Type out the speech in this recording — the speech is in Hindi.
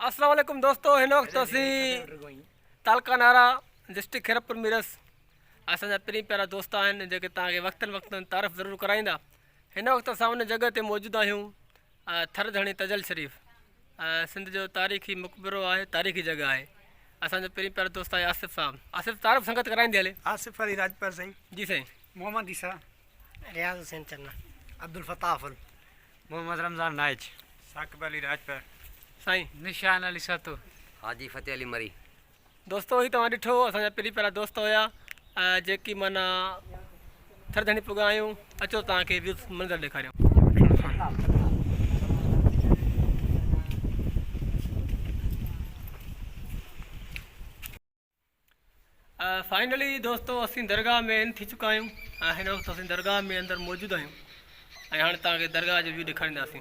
अस्सलाम वालेकुम दोस्तों, हिन वक्त असी तालका नारा डिस्ट्रिक्ट खैरपुर मिरस असांजा पहिरीं प्यारा दोस्त आहिनि जेके तव्हांखे वक़्तनि वक़्तनि तारीफ़ ज़रूरु कराईंदा। हिन वक़्तु असां उन जॻह ते मौजूदु आहियूं थरधणी तजल शरीफ़। सिंध जो तारीख़ी मक़बरो आहे, तारीख़ी जॻह आहे। असांजो पहिरीं प्यारा दोस्त आहे आसिफ़ साहब। आसिफ़ तारीफ़ संगत कराईंदी हले। आसिफ अली राजपाल साईं, जी साईं। मोहम्मद ईसा, रियाज हुसैन चन्ना, अब्दुल फताफुल, मोहम्मद रमज़ान नाइज, साकिब अली राजपाल साईं। निशान अली सातो, हाजी फ़तेह अली मरी। दोस्तों ही तव्हां ॾिठो असांजा पहिरीं प्यारा दोस्त हुया जेकी माना थरधणी पुॻा आहियूं। अचो तव्हांखे व्यूज़ मंज़र ॾेखारियूं। फाइनली दोस्तों असीं दरगाह में इन थी चुका आहियूं। हिन वक़्तु असीं दरगाह में अंदरि मौजूदु आहियूं ऐं हाणे तव्हांखे दरगाह जो व्यू ॾेखारींदासीं।